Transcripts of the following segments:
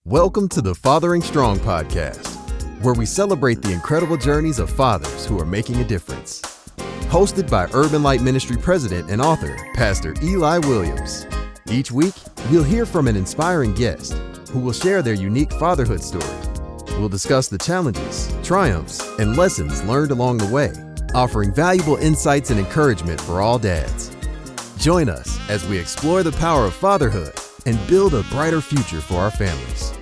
Welcome to the Fathering Strong podcast, where we celebrate the incredible journeys of fathers who are making a difference. Hosted by Urban Light Ministry President and author, Pastor Eli Williams. Each week, we'll hear from an inspiring guest who will share their unique fatherhood story. We'll discuss the challenges, triumphs, and lessons learned along the way, offering valuable insights and encouragement for all dads. Join us as we explore the power of fatherhood and build a brighter future for our families.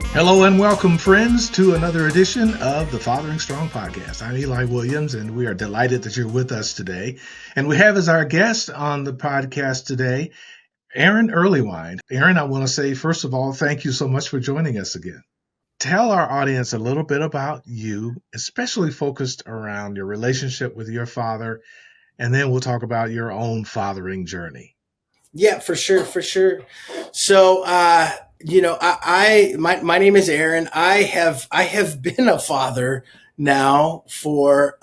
Hello and welcome, friends, to another edition of the Fathering Strong podcast. I'm Eli Williams, and we are delighted that you're with us today. And we have as our guest on the podcast today, Aaron Earlywine. Aaron, I want to say, first of all, thank you so much for joining us again. Tell our audience a little bit about you, especially focused around your relationship with your father, and then we'll talk about your own fathering journey. Yeah, for sure. So, my name is Aaron. I have been a father now for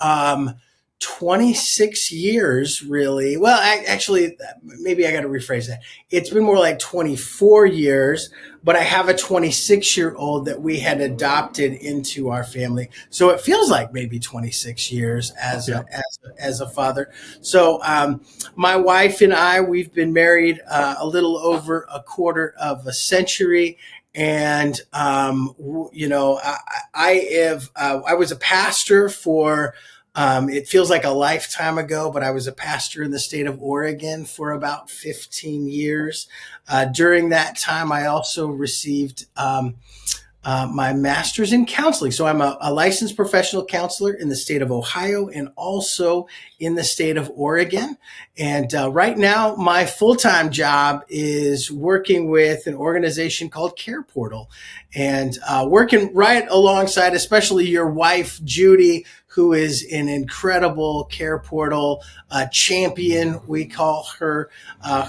26 years, really. Well, actually, maybe I got to rephrase that. It's been more like 24 years, but I have a 26-year-old that we had adopted into our family. So it feels like maybe 26 years as a father. So my wife and I, we've been married a little over a quarter of a century. And, I was a pastor for it feels like a lifetime ago, but I was a pastor in the state of Oregon for about 15 years. During that time, I also received my master's in counseling. So I'm a licensed professional counselor in the state of Ohio and also in the state of Oregon. And right now, my full-time job is working with an organization called Care Portal and working right alongside, especially your wife, Judy, who is an incredible Care Portal champion, we call her,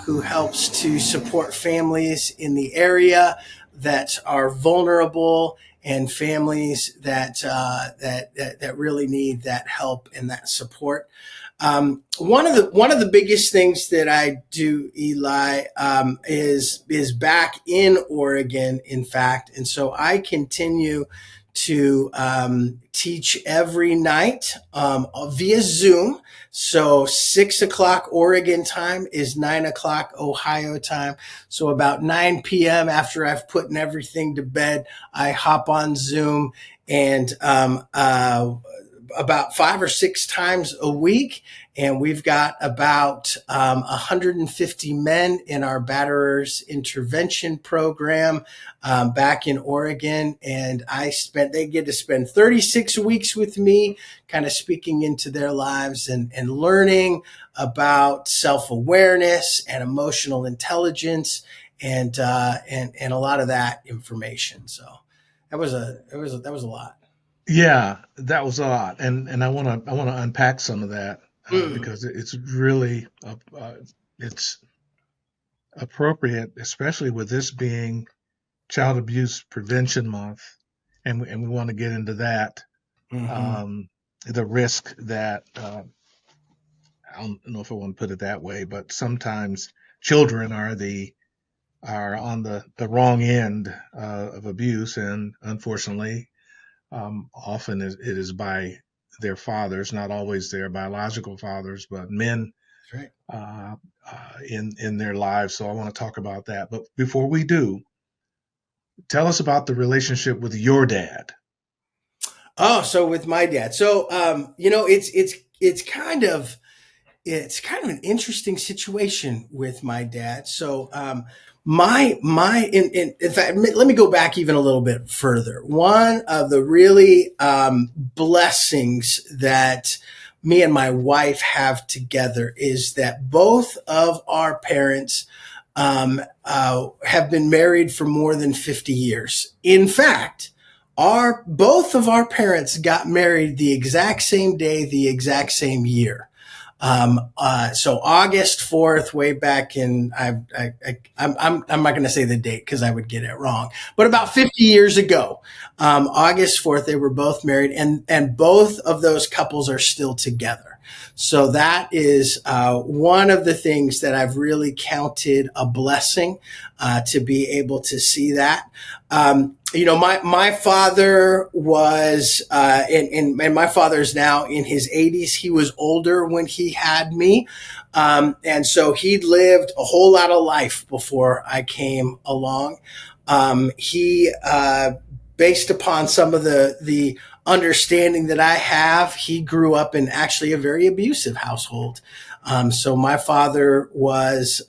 who helps to support families in the area that are vulnerable and families that really need that help and that support. One of the biggest things that I do, Eli, is back in Oregon, in fact, and so I continue to teach every night via Zoom. So 6:00 Oregon time is 9:00 Ohio time. So about 9 p.m. after I've put everything to bed, I hop on Zoom and about 5 or 6 times a week. And we've got about 150 men in our batterers intervention program back in Oregon. And they get to spend 36 weeks with me, kind of speaking into their lives and learning about self-awareness and emotional intelligence and a lot of that information. So that was a lot. Yeah, that was a lot. And I want to unpack some of that. Because it's really it's appropriate, especially with this being Child Abuse Prevention Month, and we want to get into that. The risk that I don't know if I want to put it that way, but sometimes children are on the wrong end of abuse, and unfortunately, often it is by their fathers, not always their biological fathers, but men. That's right. In their lives. So I want to talk about that. But before we do, tell us about the relationship with your dad. Oh, so with my dad. So it's kind of an interesting situation with my dad. So in fact, let me go back even a little bit further. One of the really blessings that me and my wife have together is that both of our parents have been married for more than 50 years. In fact, both of our parents got married the exact same day, the exact same year. So August 4th, way back in, I'm not going to say the date because I would get it wrong, but about 50 years ago, August 4th, they were both married and both of those couples are still together. So that is one of the things that I've really counted a blessing to be able to see that. My father was, and my father's now in his 80s. He was older when he had me. And so he'd lived a whole lot of life before I came along. He, based upon some of the understanding that I have, he grew up in actually a very abusive household. So my father was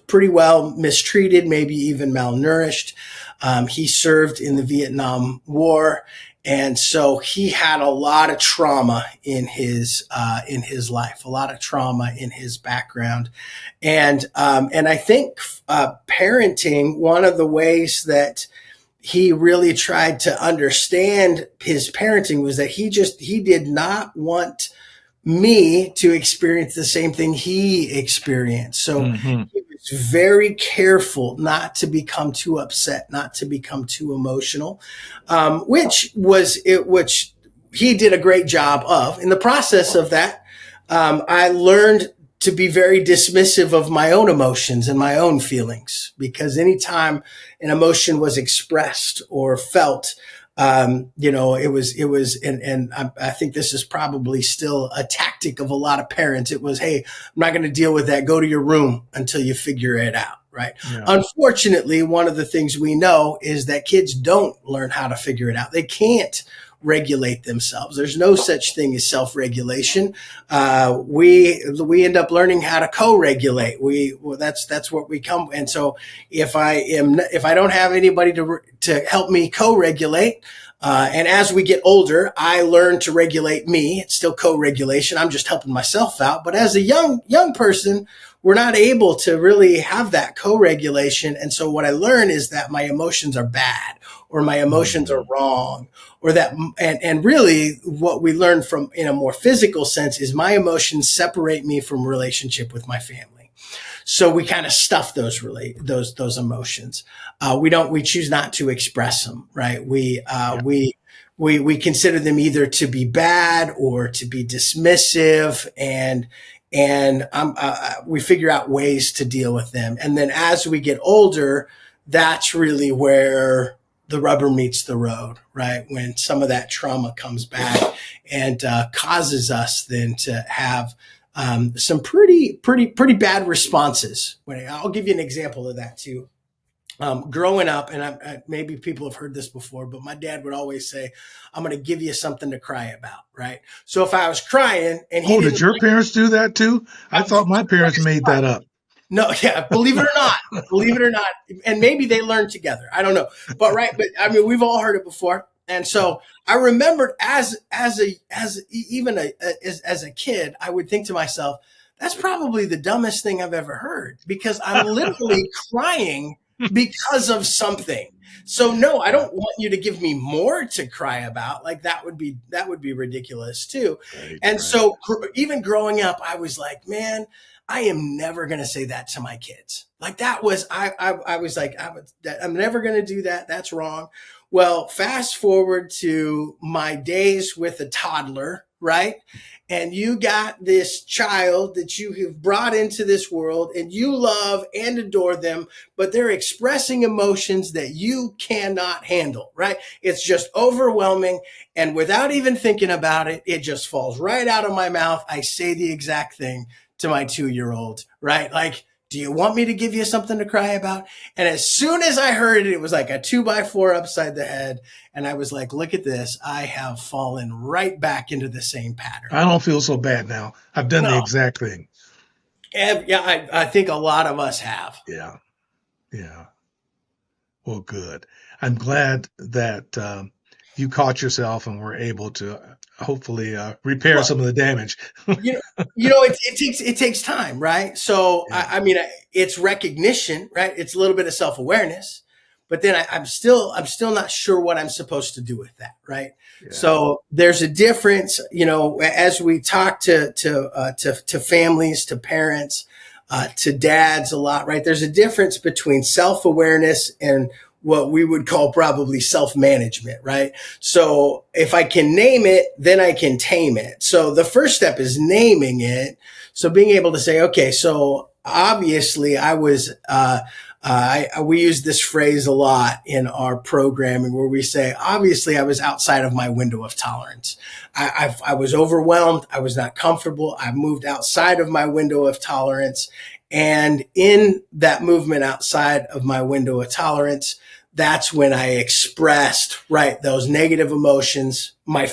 pretty well mistreated, maybe even malnourished. He served in the Vietnam War. And so he had a lot of trauma in his life, a lot of trauma in his background. And I think, parenting, one of the ways that he really tried to understand his parenting was that he did not want me to experience the same thing he experienced. So he was very careful not to become too upset, not to become too emotional, which he did a great job of. In the process of that, I learned to be very dismissive of my own emotions and my own feelings, because anytime an emotion was expressed or felt, it was, and I think this is probably still a tactic of a lot of parents. It was, hey, I'm not going to deal with that. Go to your room until you figure it out. Right. Yeah. Unfortunately, one of the things we know is that kids don't learn how to figure it out. They can't regulate themselves. There's no such thing as self-regulation. We end up learning how to co-regulate. That's what we come. And so if I don't have anybody to help me co-regulate, and as we get older, I learn to regulate me. It's still co-regulation. I'm just helping myself out. But as a young person, we're not able to really have that co-regulation. And so what I learn is that my emotions are bad, or my emotions are wrong, or that, and really what we learn from in a more physical sense is my emotions separate me from relationship with my family. So we kind of stuff those emotions. We choose not to express them, right? We consider them either to be bad or to be dismissive, and we figure out ways to deal with them. And then as we get older, that's really where the rubber meets the road, right? When some of that trauma comes back and causes us then to have some pretty bad responses. I'll give you an example of that too. Growing up, and maybe people have heard this before, but my dad would always say, I'm going to give you something to cry about, right? So if I was crying and did your parents do that too? I thought my parents made that up. No, yeah, believe it or not. And maybe they learned together. I don't know. But I mean, we've all heard it before. And so I remembered as a kid, I would think to myself, that's probably the dumbest thing I've ever heard, because I'm literally crying because of something. So no, I don't want you to give me more to cry about. Like that would be ridiculous too. Right. So even growing up, I was like, man, I am never going to say that to my kids. Like that was, I was like, I'm never going to do that. That's wrong. Well, fast forward to my days with a toddler, right? And you got this child that you have brought into this world and you love and adore them, but they're expressing emotions that you cannot handle, right? It's just overwhelming. And without even thinking about it, it just falls right out of my mouth. I say the exact thing to my 2-year-old, right? Like, do you want me to give you something to cry about? And as soon as I heard it, it was like a 2x4 upside the head. And I was like, look at this. I have fallen right back into the same pattern. I don't feel so bad now. I've done the exact thing. Yeah, I think a lot of us have. Yeah. Yeah. Well, good. I'm glad that you caught yourself and were able to hopefully repair some of the damage. It takes time, right? So yeah. I mean, it's recognition, right? It's a little bit of self-awareness, but then I'm still not sure what I'm supposed to do with that, right? Yeah. So there's a difference, as we talk to families, to parents, to dads a lot, right? There's a difference between self-awareness and what we would call probably self-management, right? So if I can name it, then I can tame it. So the first step is naming it. So being able to say, okay, so obviously I was, we use this phrase a lot in our programming where we say, obviously I was outside of my window of tolerance. I was overwhelmed. I was not comfortable. I moved outside of my window of tolerance. And in that movement outside of my window of tolerance, that's when I expressed, right, those negative emotions. My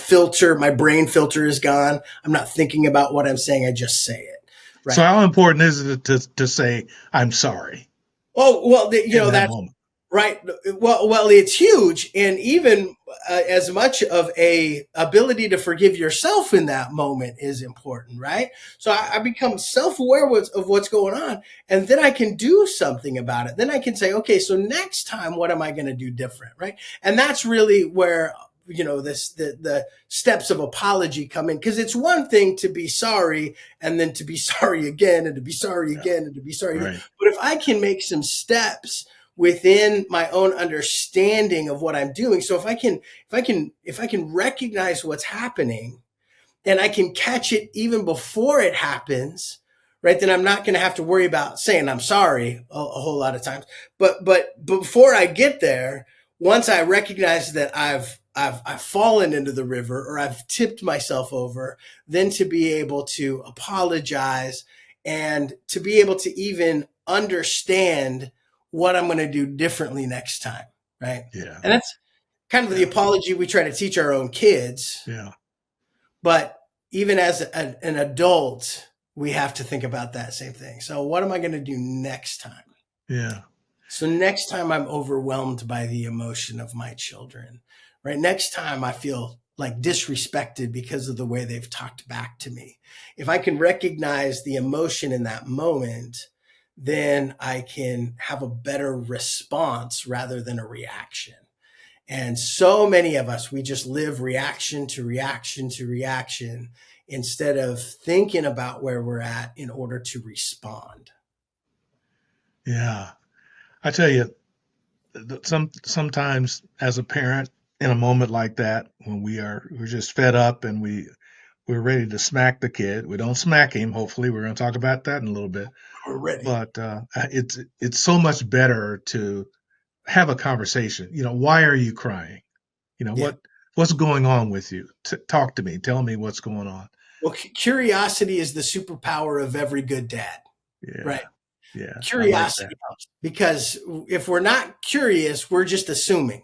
brain filter is gone. I'm not thinking about what I'm saying. I just say it. Right. So how important is it to say, I'm sorry? Oh, well, that's moment. Right. Well, it's huge. And even as much of a ability to forgive yourself in that moment is important. Right. So I become self-aware of what's going on, and then I can do something about it. Then I can say, okay, so next time, what am I going to do different? Right. And that's really where, the steps of apology come in, because it's one thing to be sorry and then to be sorry again and to be sorry again and to be sorry again. But if I can make some steps within my own understanding of what I'm doing. So if I can recognize what's happening and I can catch it even before it happens, right, then I'm not going to have to worry about saying I'm sorry a whole lot of times. But before I get there, once I recognize that I've fallen into the river or I've tipped myself over, then to be able to apologize and to be able to even understand what I'm going to do differently next time. Right. Yeah. And that's kind of the apology we try to teach our own kids. Yeah. But even as an adult, we have to think about that same thing. So what am I going to do next time? Yeah. So next time I'm overwhelmed by the emotion of my children, right? Next time I feel like disrespected because of the way they've talked back to me. If I can recognize the emotion in that moment, then I can have a better response rather than a reaction. And so many of us, we just live reaction to reaction to reaction instead of thinking about where we're at in order to respond. Yeah. I tell you, sometimes as a parent in a moment like that, when we're just fed up and we're ready to smack the kid. We don't smack him. Hopefully, we're going to talk about that in a little bit. We're ready. But it's so much better to have a conversation. Why are you crying? What's going on with you? Talk to me. Tell me what's going on. Well, curiosity is the superpower of every good dad. Yeah. Right. Yeah. Curiosity helps, because if we're not curious, we're just assuming.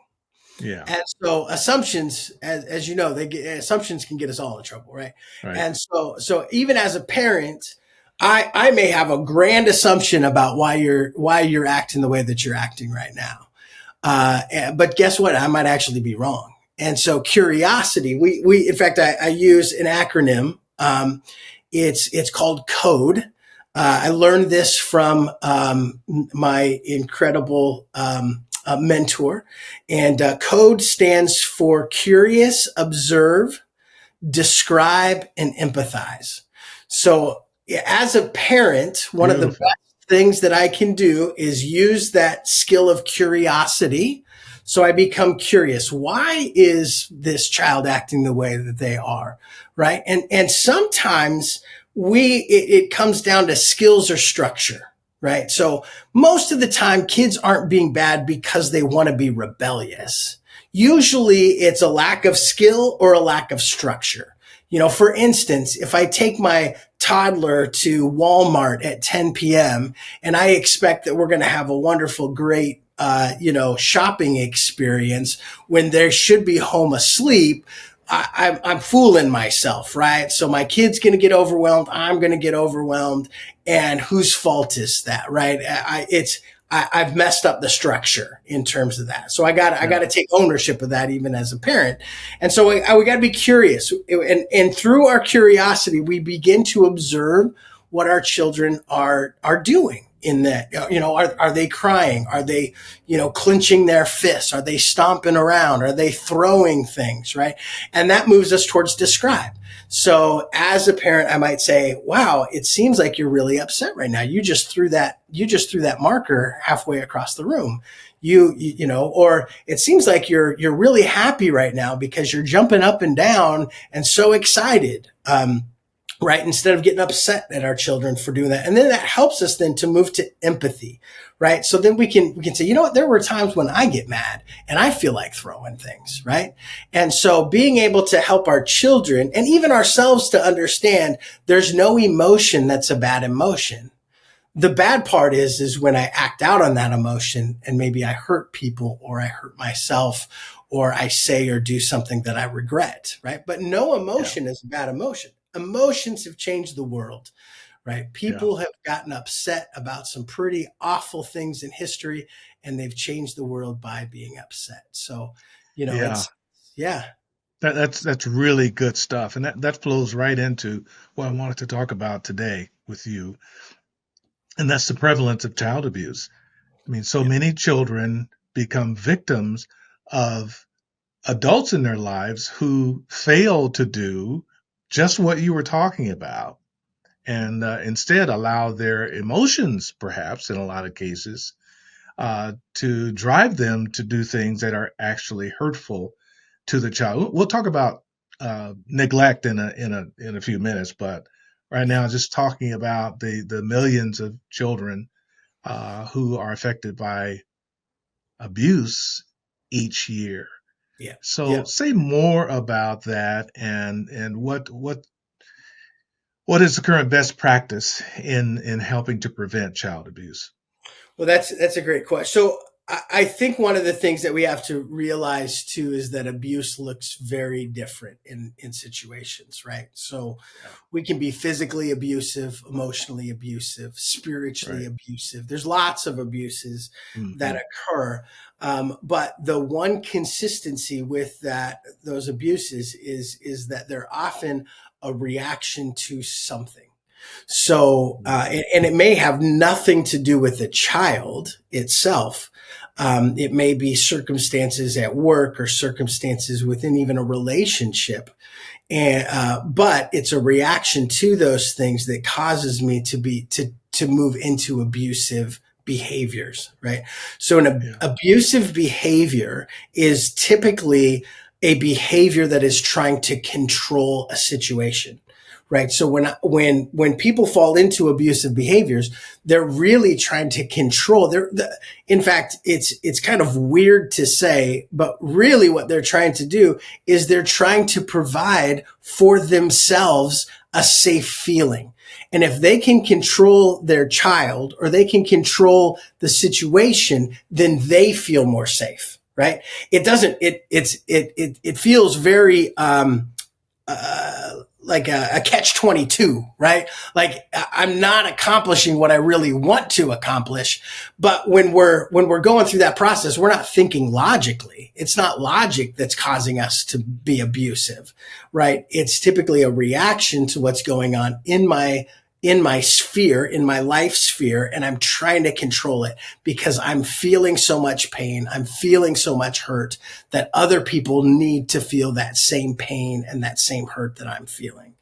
Yeah. And so assumptions, as you know, assumptions can get us all in trouble, right? And so even as a parent, I may have a grand assumption about why you're acting the way that you're acting right now. But guess what? I might actually be wrong. And so curiosity, we in fact, I use an acronym. It's called CODE. I learned this from my incredible mentor, and CODE stands for curious, observe, describe, and empathize. So as a parent, one of the best things that I can do is use that skill of curiosity. So I become curious. Why is this child acting the way that they are? Right. And sometimes it comes down to skills or structure. Right. So most of the time, kids aren't being bad because they want to be rebellious. Usually it's a lack of skill or a lack of structure. For instance, if I take my toddler to Walmart at 10 p.m. and I expect that we're going to have a wonderful, great, shopping experience when they should be home asleep, I'm fooling myself, right? So my kid's going to get overwhelmed. I'm going to get overwhelmed. And whose fault is that, right? I've messed up the structure in terms of that. So I got to take ownership of that even as a parent. And so we got to be curious. And through our curiosity, we begin to observe what our children are doing. in that, are they crying? Are they, clenching their fists? Are they stomping around? Are they throwing things? Right. And that moves us towards describe. So as a parent, I might say, wow, it seems like you're really upset right now. You just threw that marker halfway across the room. Or it seems like you're really happy right now because you're jumping up and down and so excited. Right. Instead of getting upset at our children for doing that. And then that helps us then to move to empathy. Right. So then we can say, you know what, there were times when I get mad and I feel like throwing things. Right. And so being able to help our children and even ourselves to understand there's no emotion that's a bad emotion. The bad part is when I act out on that emotion and maybe I hurt people or I hurt myself or I say or do something that I regret. Right. But no emotion is a bad emotion. Emotions have changed the world, right? People have gotten upset about some pretty awful things in history, and they've changed the world by being upset. So, That's really good stuff. And that flows right into what I wanted to talk about today with you. And that's the prevalence of child abuse. I mean, so many children become victims of adults in their lives who fail to do just what you were talking about, and instead allow their emotions, perhaps in a lot of cases, to drive them to do things that are actually hurtful to the child. We'll talk about neglect in a few minutes, but right now, just talking about the millions of children who are affected by abuse each year. Yeah. So say more about that, and what is the current best practice in helping to prevent child abuse? Well, that's a great question. So I think one of the things that we have to realize too is that abuse looks very different in situations, right? So we can be physically abusive, emotionally abusive, spiritually abusive. There's lots of abuses that occur. But the one consistency with those abuses is that they're often a reaction to something. So, and it may have nothing to do with the child itself. It may be circumstances at work or circumstances within even a relationship. But it's a reaction to those things that causes me to move into abusive behaviors, right? So an abusive behavior is typically a behavior that is trying to control a situation. Right. So when people fall into abusive behaviors, they're really trying to control. In fact, it's kind of weird to say, but really what they're trying to do is they're trying to provide for themselves a safe feeling. And if they can control their child or they can control the situation, then they feel more safe. Right. It feels very, like a catch-22, right? Like I'm not accomplishing what I really want to accomplish. But when we're going through that process, we're not thinking logically. It's not logic that's causing us to be abusive, right? It's typically a reaction to what's going on in my sphere, in my life sphere, and I'm trying to control it because I'm feeling so much pain. I'm feeling so much hurt that other people need to feel that same pain and that same hurt that I'm feeling.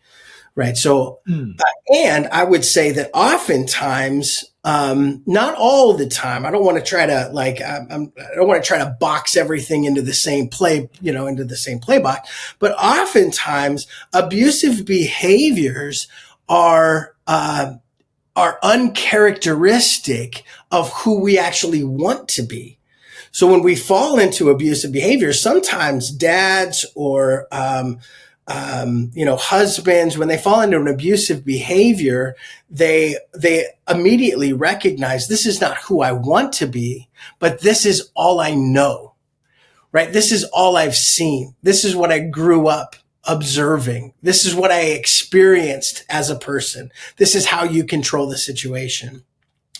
Right. So, and I would say that oftentimes, not all the time, I don't want to try to I don't want to try to box everything into the same playbook, but oftentimes abusive behaviors are uncharacteristic of who we actually want to be. So when we fall into abusive behavior, sometimes dads or, husbands, when they fall into an abusive behavior, they immediately recognize this is not who I want to be, but this is all I know, right? This is all I've seen. This is what I grew up observing. This is what I experienced as a person. This is how you control the situation.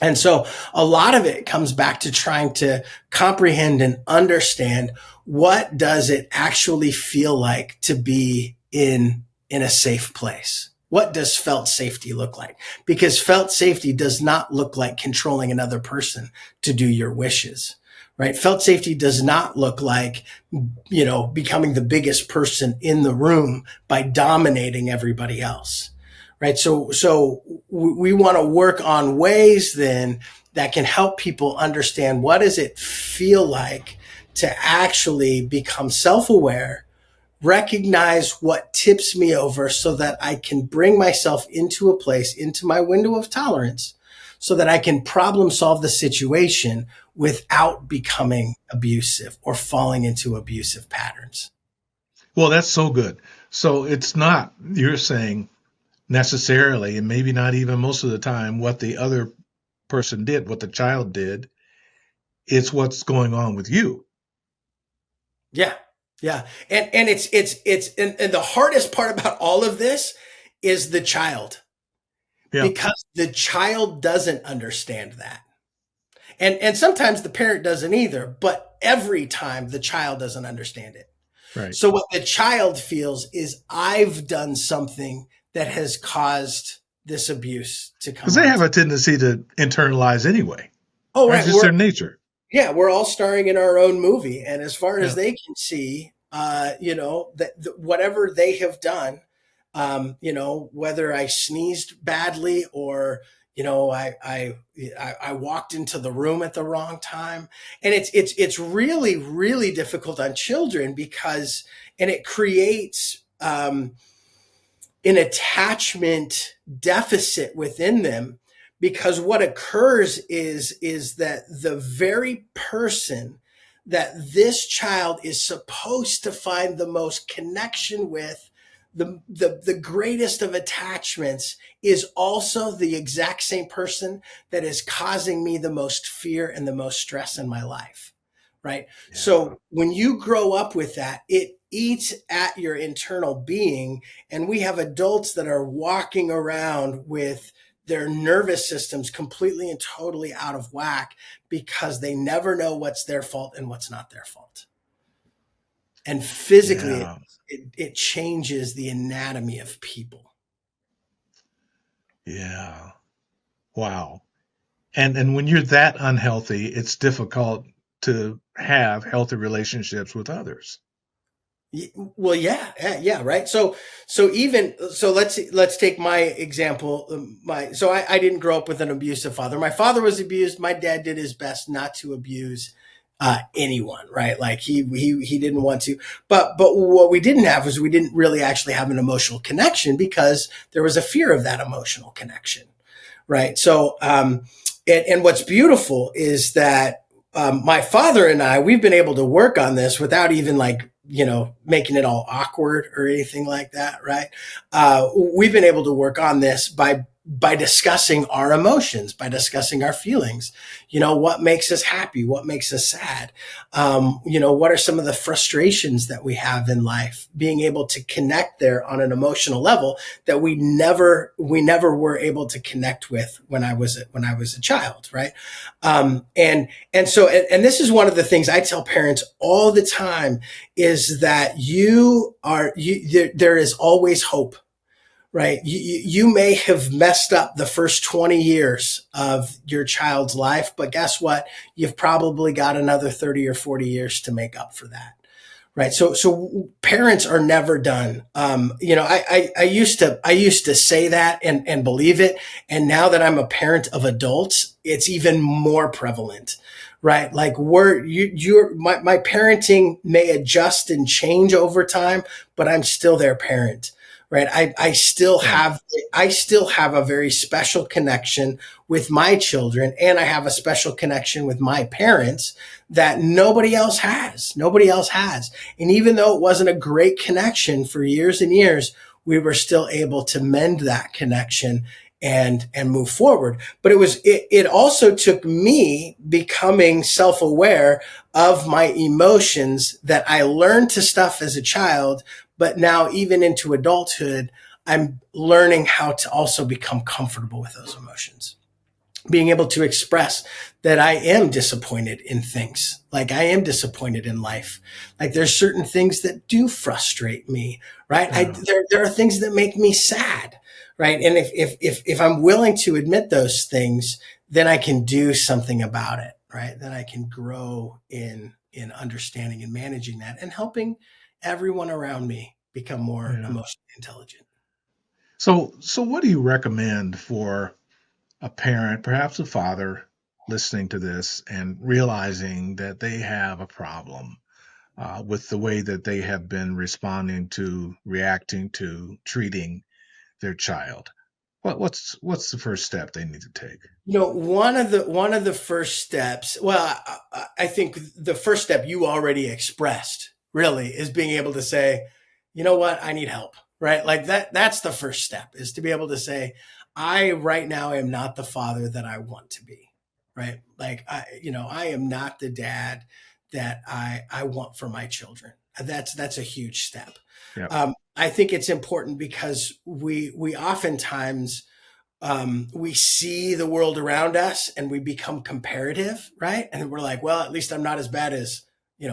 And so a lot of it comes back to trying to comprehend and understand what does it actually feel like to be in a safe place? What does felt safety look like? Because felt safety does not look like controlling another person to do your wishes, right? Felt safety does not look like, becoming the biggest person in the room by dominating everybody else, right? So we want to work on ways then that can help people understand, what does it feel like to actually become self-aware, recognize what tips me over so that I can bring myself into a place, into my window of tolerance, so that I can problem solve the situation without becoming abusive or falling into abusive patterns. Well, that's so good. So it's not, you're saying, necessarily, and maybe not even most of the time, what the other person did, what the child did. It's what's going on with you. Yeah. Yeah. And it's and the hardest part about all of this is the child, because the child doesn't understand that. And sometimes the parent doesn't either, but every time the child doesn't understand it. Right. So what the child feels is, I've done something that has caused this abuse to come. Because they have a tendency to internalize anyway. Oh, right. That's just their nature. Yeah, we're all starring in our own movie. And as far as they can see, whatever they have done, whether I sneezed badly or, I walked into the room at the wrong time. And it's really, really difficult on children and it creates an attachment deficit within them, because what occurs is that the very person that this child is supposed to find the most connection with, the greatest of attachments, is also the exact same person that is causing me the most fear and the most stress in my life, right? Yeah. So when you grow up with that, it eats at your internal being. And we have adults that are walking around with their nervous systems completely and totally out of whack, because they never know what's their fault and what's not their fault. And physically, it changes the anatomy of people. Yeah. Wow. And when you're that unhealthy, it's difficult to have healthy relationships with others. Well, yeah, right. So let's take my example. I didn't grow up with an abusive father. My father was abused. My dad did his best not to abuse anyone, right? Like he didn't want to. But what we didn't have was, we didn't really actually have an emotional connection, because there was a fear of that emotional connection, right? So and what's beautiful is that my father and I, we've been able to work on this without even making it all awkward or anything like that, right? We've been able to work on this by discussing our emotions, by discussing our feelings. What makes us happy? What makes us sad? What are some of the frustrations that we have in life? Being able to connect there on an emotional level that we never were able to connect with when I was a child, right? And this is one of the things I tell parents all the time, is that there is always hope. Right. You may have messed up the first 20 years of your child's life, but guess what? You've probably got another 30 or 40 years to make up for that. Right. So parents are never done. I used to say that and believe it. And now that I'm a parent of adults, it's even more prevalent. Right. Like my parenting may adjust and change over time, but I'm still their parent. Right. I still have a very special connection with my children, and I have a special connection with my parents that nobody else has. And even though it wasn't a great connection for years and years, we were still able to mend that connection and move forward. But it also took me becoming self-aware of my emotions that I learned to stuff as a child. But now, even into adulthood, I'm learning how to also become comfortable with those emotions. Being able to express that I am disappointed in things. Like, I am disappointed in life. Like, there's certain things that do frustrate me, right? There are things that make me sad, right? And if I'm willing to admit those things, then I can do something about it, right? Then I can grow in understanding and managing that and helping everyone around me become more Yeah. emotionally intelligent. So what do you recommend for a parent, perhaps a father, listening to this and realizing that they have a problem with the way that they have been responding to, reacting to, treating their child? What's the first step they need to take? One of the first steps, well, I think the first step you already expressed really is being able to say, you know what, I need help, right? Like that's the first step, is to be able to say, I right now am not the father that I want to be, right? Like I am not the dad that I want for my children. That's a huge step. Yeah. I think it's important because we oftentimes we see the world around us and we become comparative, right? And we're like, well, at least I'm not as bad as,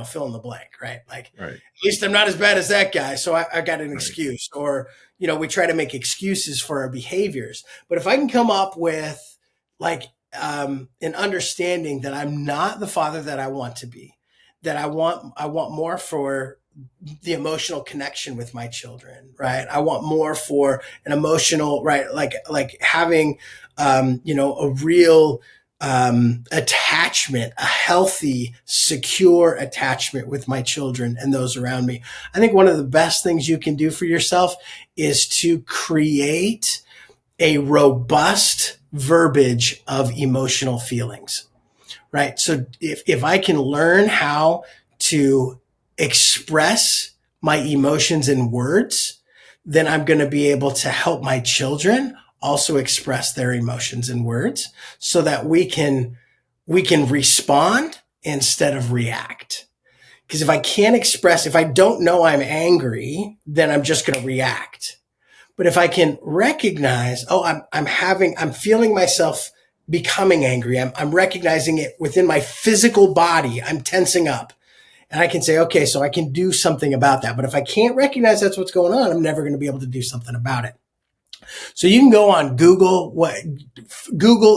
fill in the blank, right? Like, Right. at least I'm not as bad as that guy. So I got an Right. excuse. Or, we try to make excuses for our behaviors. But if I can come up with like an understanding that I'm not the father that I want to be, that I want more for the emotional connection with my children, right? I want more for an emotional, right? Like having, a real attachment, a healthy, secure attachment with my children and those around me. I think one of the best things you can do for yourself is to create a robust verbiage of emotional feelings, right? So if I can learn how to express my emotions in words, then I'm going to be able to help my children also express their emotions in words, so that we can respond instead of react. Because if I don't know I'm angry, then I'm just going to react. But if I can recognize, I'm feeling myself becoming angry. I'm recognizing it within my physical body. I'm tensing up. And I can say, okay, so I can do something about that. But if I can't recognize that's what's going on, I'm never going to be able to do something about it. So you can go on Google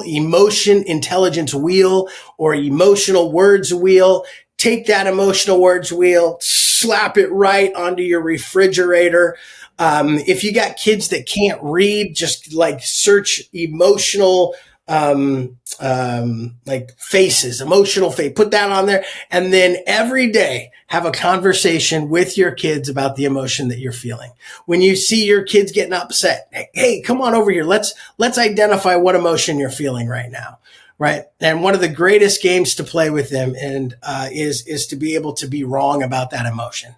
emotion intelligence wheel or emotional words wheel. Take that emotional words wheel, slap it right onto your refrigerator. If you got kids that can't read, just like search emotional like faces, emotional face, put that on there. And then every day have a conversation with your kids about the emotion that you're feeling. When you see your kids getting upset, hey, come on over here. Let's identify what emotion you're feeling right now. Right. And one of the greatest games to play with them is to be able to be wrong about that emotion.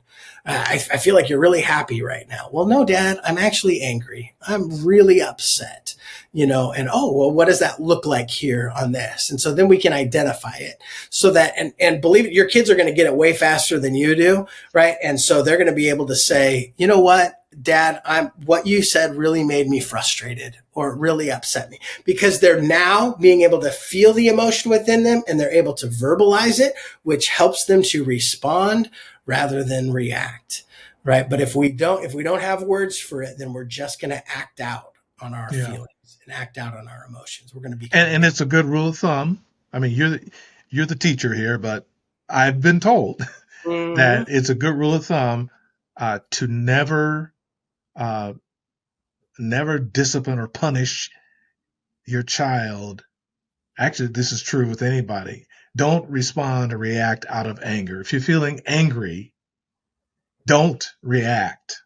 I feel like you're really happy right now. Well, no, Dad, I'm actually angry. I'm really upset, and what does that look like here on this? And so then we can identify it so that, and believe it, your kids are going to get it way faster than you do. Right. And so they're going to be able to say, you know what, Dad, what you said really made me frustrated or really upset me, because they're now being able to feel the emotion within them and they're able to verbalize it, which helps them to respond rather than react. Right. But if we don't have words for it, then we're just going to act out on our feelings and act out on our emotions. We're going to be, and it's a good rule of thumb. I mean, you're the teacher here, but I've been told that it's a good rule of thumb to never discipline or punish your child. Actually, this is true with anybody. Don't respond or react out of anger. If you're feeling angry, don't react.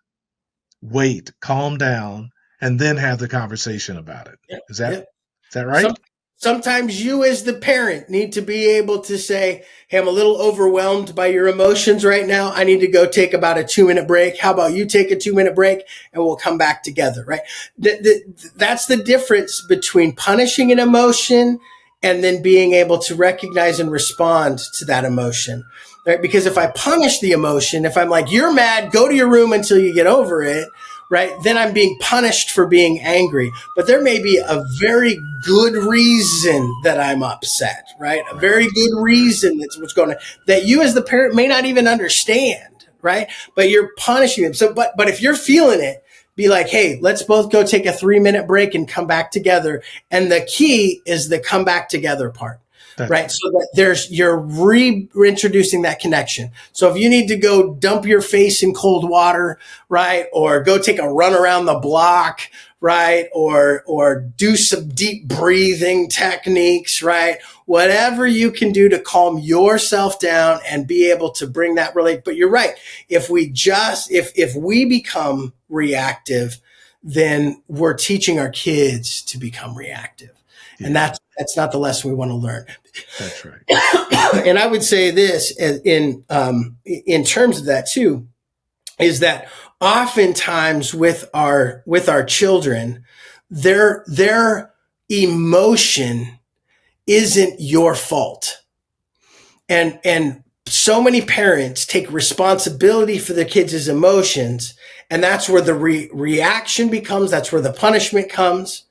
Wait, calm down, and then have the conversation about it. Yep, Is that yep. is that right? Sometimes you as the parent need to be able to say, hey, I'm a little overwhelmed by your emotions right now. I need to go take about a 2-minute break. How about you take a 2-minute break and we'll come back together, right? That's the difference between punishing an emotion and then being able to recognize and respond to that emotion, right? Because if I punish the emotion, if I'm like, you're mad, go to your room until you get over it, right? Then I'm being punished for being angry. But there may be a very good reason that I'm upset, right? A very good reason that's what's going on that you as the parent may not even understand, right? But you're punishing them. So, but if you're feeling it, be like, hey, let's both go take a 3-minute break and come back together. And the key is the come back together part. Right. So that you're reintroducing that connection. So if you need to go dump your face in cold water, right, or go take a run around the block, right, or do some deep breathing techniques, right, whatever you can do to calm yourself down and be able to bring that relate. But you're right. If we become reactive, then we're teaching our kids to become reactive. Yeah. And that's not the lesson we want to learn. That's right. And I would say this in terms of that too, is that oftentimes with our children, their emotion isn't your fault. And so many parents take responsibility for their kids' emotions, and that's where the reaction becomes, that's where the punishment comes.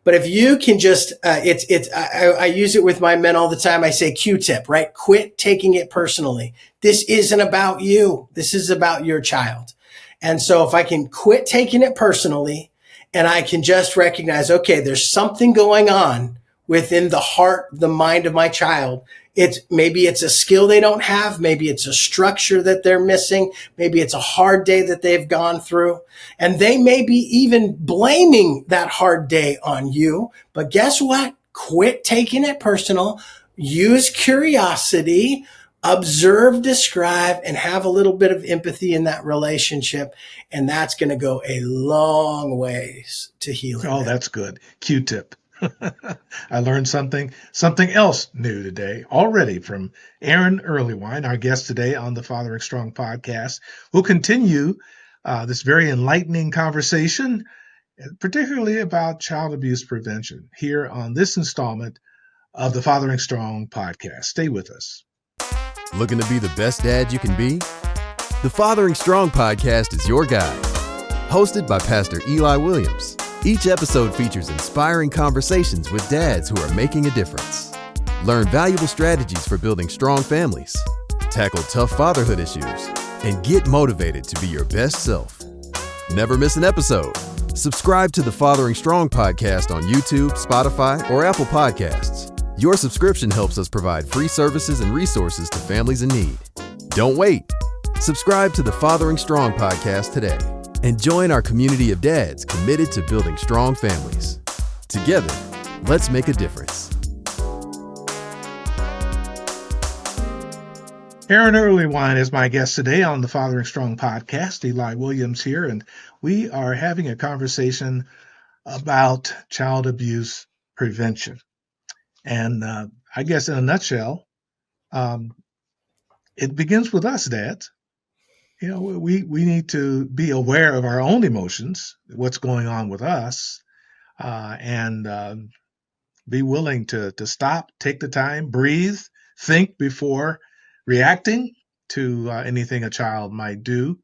But if you can just, I use it with my men all the time. I say Q-tip, right? Quit taking it personally. This isn't about you. This is about your child. And so if I can quit taking it personally and I can just recognize, okay, there's something going on within the heart, the mind of my child. Maybe it's a skill they don't have. Maybe it's a structure that they're missing. Maybe it's a hard day that they've gone through. And they may be even blaming that hard day on you. But guess what? Quit taking it personal. Use curiosity, observe, describe, and have a little bit of empathy in that relationship. And that's going to go a long ways to healing. Oh, that's good. Q-tip. I learned something else new today already from Aaron Earlywine, our guest today on the Fathering Strong podcast. We'll continue this very enlightening conversation, particularly about child abuse prevention, here on this installment of the Fathering Strong podcast. Stay with us. Looking to be the best dad you can be? The Fathering Strong podcast is your guide. Hosted by Pastor Eli Williams. Each episode features inspiring conversations with dads who are making a difference. Learn valuable strategies for building strong families, tackle tough fatherhood issues, and get motivated to be your best self. Never miss an episode. Subscribe to the Fathering Strong podcast on YouTube, Spotify, or Apple Podcasts. Your subscription helps us provide free services and resources to families in need. Don't wait. Subscribe to the Fathering Strong podcast today. And join our community of dads committed to building strong families. Together, let's make a difference. Aaron Earlywine is my guest today on the Fathering Strong podcast. Eli Williams here, and we are having a conversation about child abuse prevention. And I guess in a nutshell, it begins with us, dads. You know, we need to be aware of our own emotions, what's going on with us, and be willing to stop, take the time, breathe, think before reacting to anything a child might do,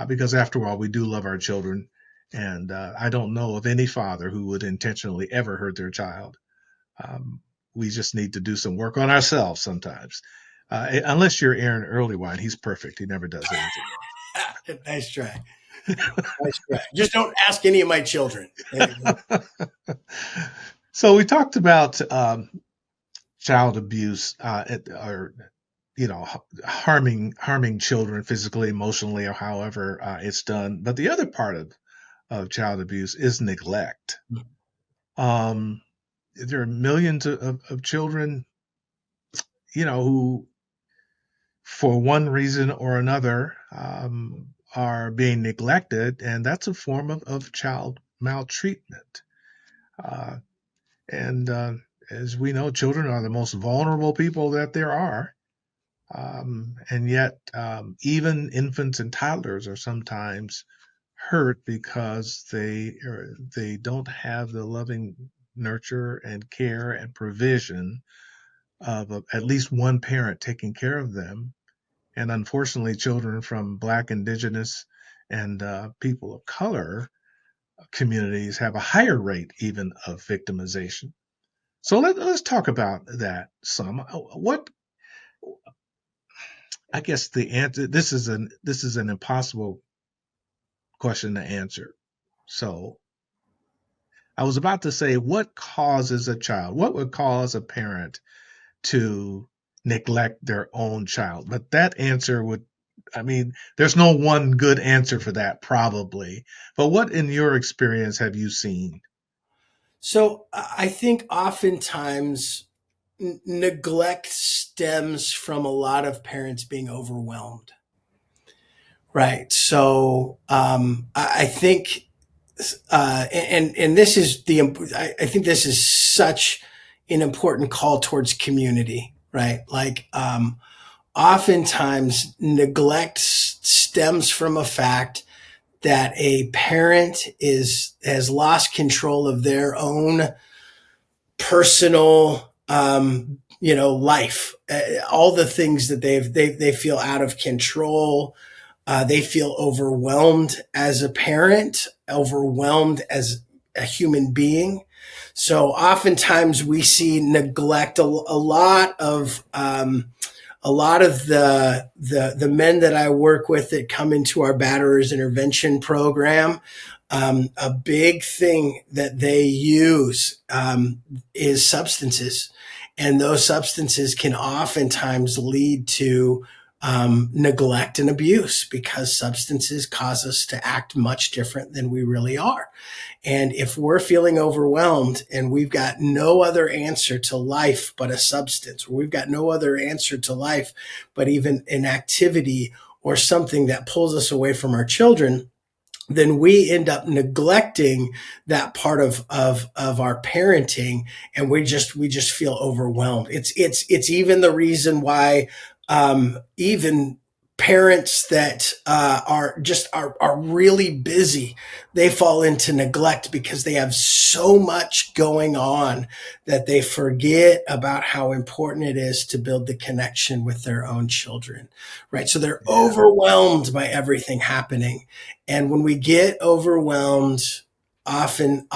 because after all, we do love our children. And I don't know of any father who would intentionally ever hurt their child. We just need to do some work on ourselves sometimes. Unless you're Aaron Earlywine, he's perfect. He never does anything wrong. Nice try. Nice try. Just don't ask any of my children. So we talked about child abuse, or harming children physically, emotionally, or however it's done. But the other part of child abuse is neglect. There are millions of children, who, for one reason or another, are being neglected, and that's a form of child maltreatment. And as we know, children are the most vulnerable people that there are. And yet, even infants and toddlers are sometimes hurt because they don't have the loving nurture and care and provision of at least one parent taking care of them. And unfortunately, children from Black, Indigenous, and people of color communities have a higher rate even of victimization. So let's talk about that some. What, I guess the answer, this is an impossible question to answer. So I was about to say, what causes a child? What would cause a parent to neglect their own child? But that answer would, I mean, there's no one good answer for that, probably. But what in your experience have you seen? So I think oftentimes neglect stems from a lot of parents being overwhelmed. Right. So I think, and this is I think this is such an important call towards community, right? Like, oftentimes neglect stems from a fact that a parent has lost control of their own personal, life, all the things that they feel out of control. They feel overwhelmed as a parent, overwhelmed as a human being. So oftentimes we see neglect. A lot of the men that I work with that come into our batterers intervention program, a big thing that they use is substances, and those substances can oftentimes lead to neglect and abuse, because substances cause us to act much different than we really are. And if we're feeling overwhelmed and we've got no other answer to life but a substance, or we've got no other answer to life but even an activity or something that pulls us away from our children, then we end up neglecting that part of our parenting, and we just feel overwhelmed. It's even the reason why even parents that are really busy, they fall into neglect because they have so much going on that they forget about how important it is to build the connection with their own children, right? So they're Yeah. overwhelmed by everything happening. And when we get overwhelmed, often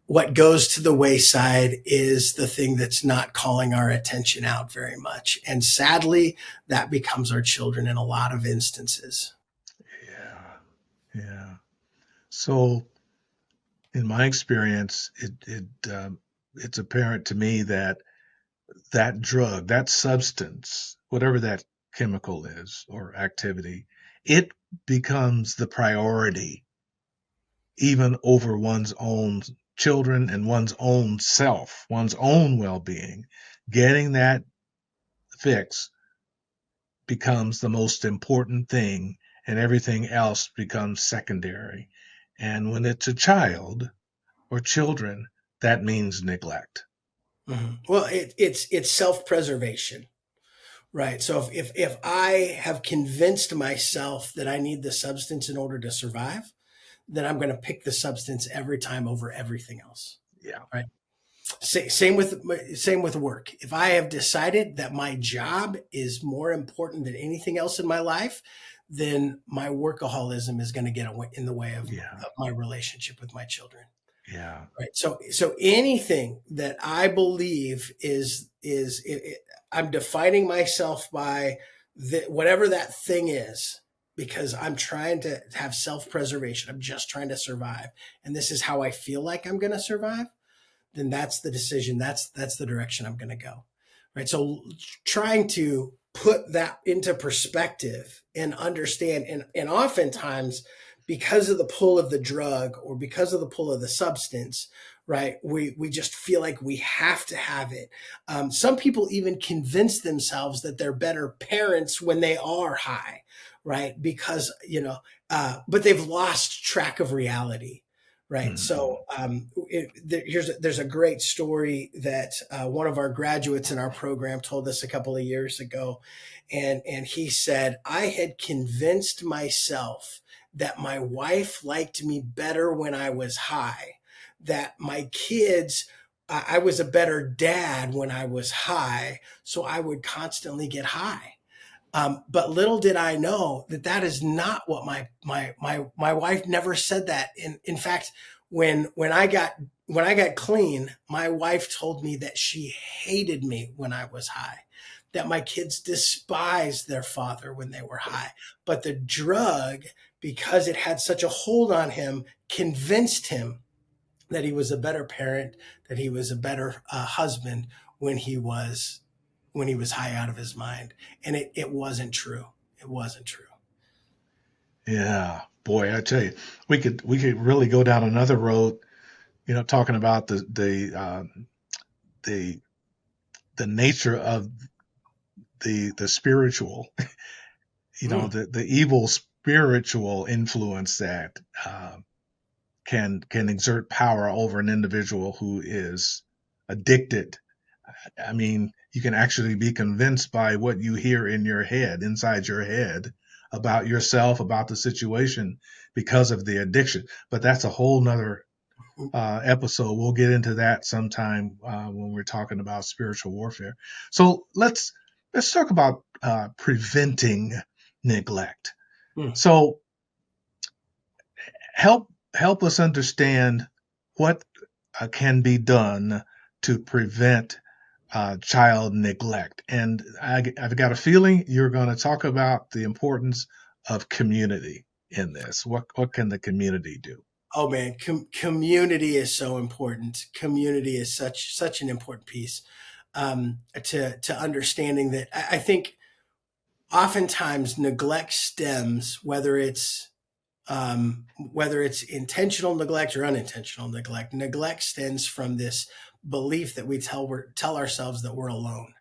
what goes to the wayside is the thing that's not calling our attention out very much. And sadly, that becomes our children in a lot of instances. Yeah. Yeah. So, in my experience, it's apparent to me that that drug, that substance, whatever that chemical is or activity, it becomes the priority even over one's own children and one's own self, one's own well-being. Getting that fix becomes the most important thing, and everything else becomes secondary. And when it's a child or children, that means neglect. Mhm. Well, it's self-preservation, right? So if I have convinced myself that I need the substance in order to survive, then I'm going to pick the substance every time over everything else, Yeah. right? Same with work. If I have decided that my job is more important than anything else in my life, then my workaholism is going to get in the way of Yeah. my relationship with my children. Yeah. Right. So anything that I believe I'm defining myself by whatever that thing is, because I'm trying to have self-preservation. I'm just trying to survive, and this is how I feel like I'm going to survive. Then that's the decision. That's the direction I'm going to go. Right. So trying to put that into perspective and understand, and oftentimes, because of the pull of the drug or because of the pull of the substance, right, we just feel like we have to have it. Some people even convince themselves that they're better parents when they are high, right? Because but they've lost track of reality. Right. Mhm. So there's a great story that one of our graduates in our program told us a couple of years ago. And he said, I had convinced myself that my wife liked me better when I was high, that my kids, I was a better dad when I was high. So I would constantly get high. But little did I know that that is not what my wife never said that. In fact, when I got clean, my wife told me that she hated me when I was high, that my kids despised their father when they were high. But the drug because it had such a hold on him, convinced him that he was a better parent, that he was a better husband when he was high out of his mind. And it wasn't true. It wasn't true. Yeah, boy, I tell you, we could really go down another road, talking about the the nature of the spiritual, Mm. the evil spiritual influence that can exert power over an individual who is addicted. I mean, you can actually be convinced by what you hear in your head, inside your head, about yourself, about the situation, because of the addiction. But that's a whole nother episode. We'll get into that sometime when we're talking about spiritual warfare. So let's talk about preventing neglect. Mm. So help us understand what can be done to prevent child neglect. And I've got a feeling you're going to talk about the importance of community in this. What can the community do? Oh man, community is so important. Community is such an important piece to understanding that. I think oftentimes neglect stems, whether it's intentional neglect or unintentional neglect. Neglect stems from this belief that we tell ourselves that we're alone,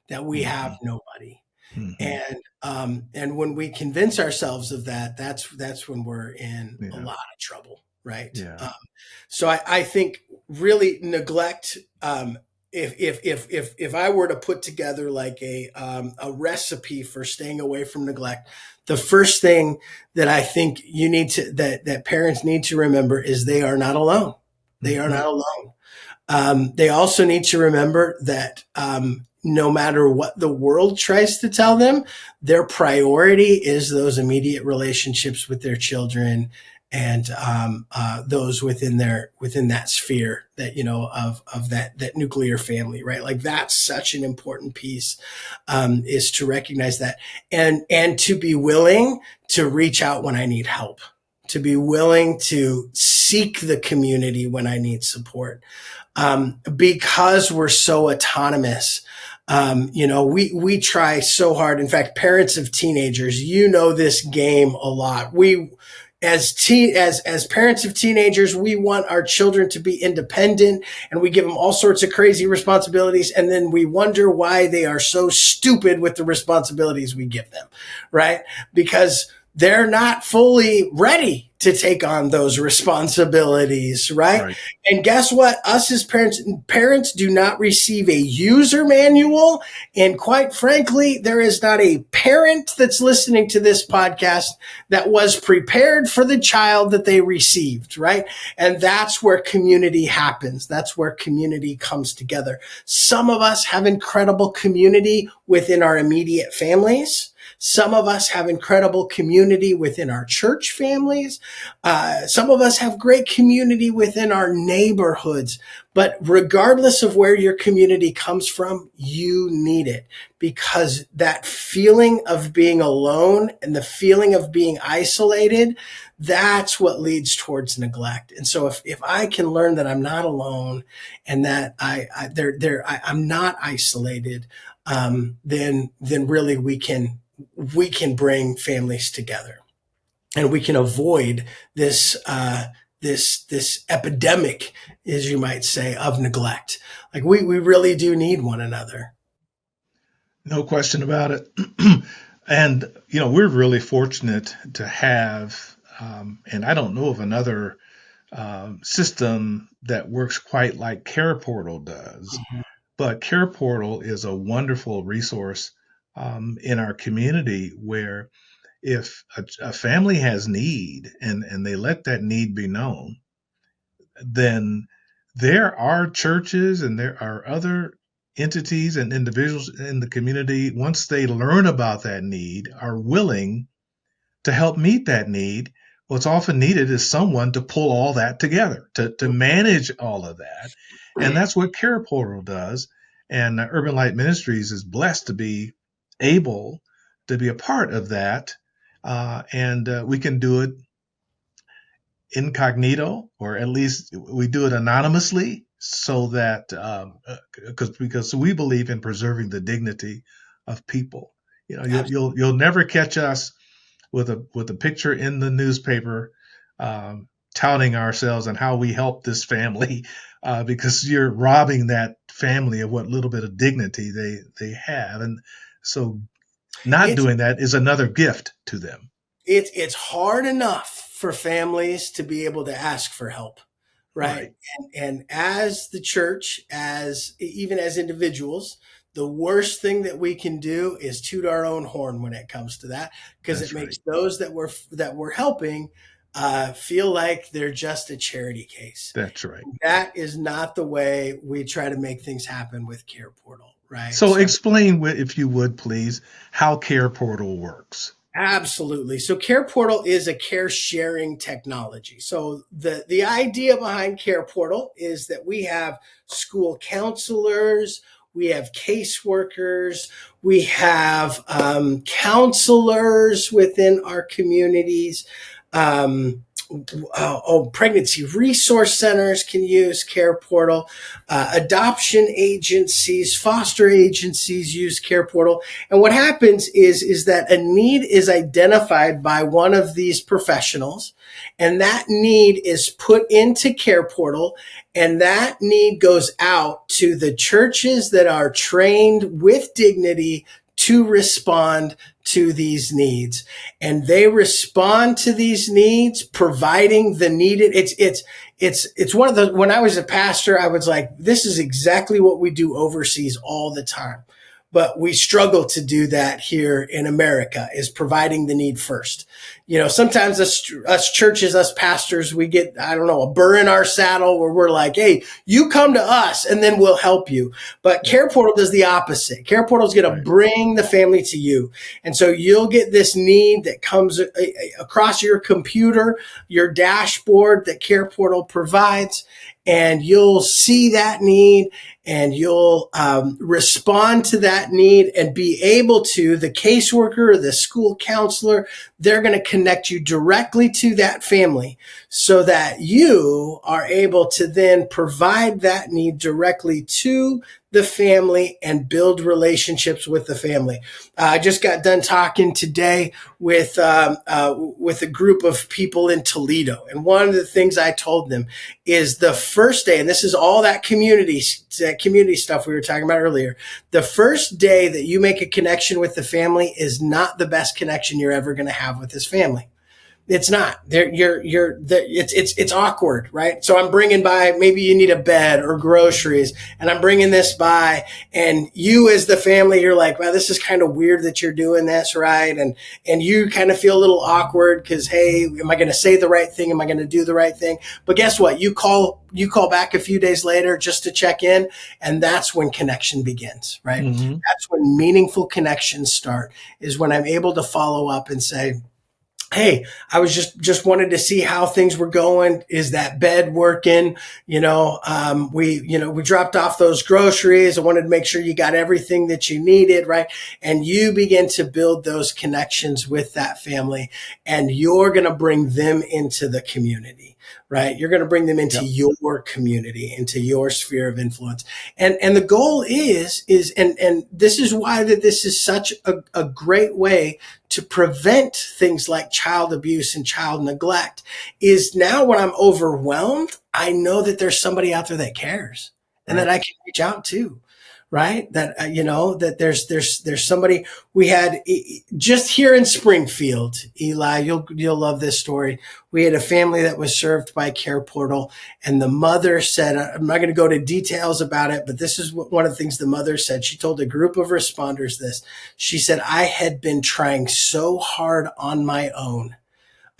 that we have Mm-hmm. nobody. Mm-hmm. And when we convince ourselves of that, that's when we're in a Yeah. lot of trouble, right? Yeah. So I think really neglect. If I were to put together like a recipe for staying away from neglect, the first thing that I think that parents need to remember is they are not alone. They are Mm-hmm. not alone. They also need to remember that no matter what the world tries to tell them, their priority is those immediate relationships with their children and those within that sphere that of that nuclear family, right? Like that's such an important piece, is to recognize that and to be willing to reach out when I need help, to be willing to seek the community when I need support. Because we're so autonomous. We try so hard. In fact, parents of teenagers, this game a lot. As parents of teenagers, we want our children to be independent and we give them all sorts of crazy responsibilities. And then we wonder why they are so stupid with the responsibilities we give them, right? Because they're not fully ready to take on those responsibilities, right? Right. And guess what? Us as parents do not receive a user manual. And quite frankly, there is not a parent that's listening to this podcast that was prepared for the child that they received, right? And that's where community happens. That's where community comes together. Some of us have incredible community within our immediate families. Some of us have incredible community within our church families. Some of us have great community within our neighborhoods. But regardless of where your community comes from, you need it, because that feeling of being alone and the feeling of being isolated, that's what leads towards neglect. And so if I can learn that I'm not alone and that I'm not isolated, then really we can bring families together, and we can avoid this this epidemic, as you might say, of neglect. Like we really do need one another. No question about it. And we're really fortunate to have, and I don't know of another system that works quite like Care Portal does. But Care Portal is a wonderful resource in our community where if a family has need and they let that need be known, then there are churches and there are other entities and individuals in the community, once they learn about that need, are willing to help meet that need. What's often needed is someone to pull all that together, to manage all of that. And that's what Care Portal does. And Urban Light Ministries is blessed to be able to be a part of that. and we can do it incognito, or at least we do it anonymously, so that because we believe in preserving the dignity of people. You'll never catch us with a picture in the newspaper, touting ourselves and how we help this family, because you're robbing that family of what little bit of dignity they have, and so not It's doing that is another gift to them. it's hard enough for families to be able to ask for help, right? Right. And as the church, as even as individuals, the worst thing that we can do is toot our own horn when it comes to that, because it That's right. makes those that we're helping feel like they're just a charity case. That's right. That is not the way we try to make things happen with Care Portal, right? So explain, if you would, please, how Care Portal works. Absolutely. So Care Portal is a care sharing technology. So the idea behind Care Portal is that we have school counselors, we have caseworkers, we have counselors within our communities. Pregnancy resource centers can use Care Portal. Adoption agencies, foster agencies use Care Portal. And what happens is that a need is identified by one of these professionals, and that need is put into Care Portal, and that need goes out to the churches that are trained with dignity to respond to these needs. And they respond to these needs, providing the needed. It's one of the, when I was a pastor, I was like, this is exactly what we do overseas all the time. But we struggle to do that here in America, is providing the need first. Sometimes us churches, us pastors, we get, I don't know, a burr in our saddle where we're like, hey, you come to us and then we'll help you. But Care Portal does the opposite. Care Portal is going to bring the family to you. And so you'll get this need that comes across your computer, your dashboard that Care Portal provides, and you'll see that need, and you'll respond to that need and be able to, the caseworker or the school counselor, they're going to connect you directly to that family so that you are able to then provide that need directly to the family and build relationships with the family. I just got done talking today with a group of people in Toledo. And one of the things I told them is the first day, and this is all that community stuff we were talking about earlier. The first day that you make a connection with the family is not the best connection you're ever going to have with this family. It's not. It's awkward, right? So I'm bringing by, maybe you need a bed or groceries, and I'm bringing this by, and you as the family, you're like, wow, this is kind of weird that you're doing this, right? And you kind of feel a little awkward because, hey, am I going to say the right thing? Am I going to do the right thing? But guess what? You call back a few days later just to check in, and that's when connection begins, right? Mm-hmm. That's when meaningful connections start, is when I'm able to follow up and say, hey, I was just wanted to see how things were going. Is that bed working? We dropped off those groceries. I wanted to make sure you got everything that you needed, right? And you begin to build those connections with that family, and you're going to bring them into the community, right? You're going to bring them into your community, into your sphere of influence. And the goal is this is why that this is such a great way to prevent things like child abuse and child neglect, is now when I'm overwhelmed, I know that there's somebody out there that cares and that I can reach out to. Right. That, that there's somebody. We had just here in Springfield, Eli, you'll love this story. We had a family that was served by Care Portal, and the mother said, I'm not going to go to details about it, but this is one of the things the mother said. She told a group of responders this. She said, I had been trying so hard on my own.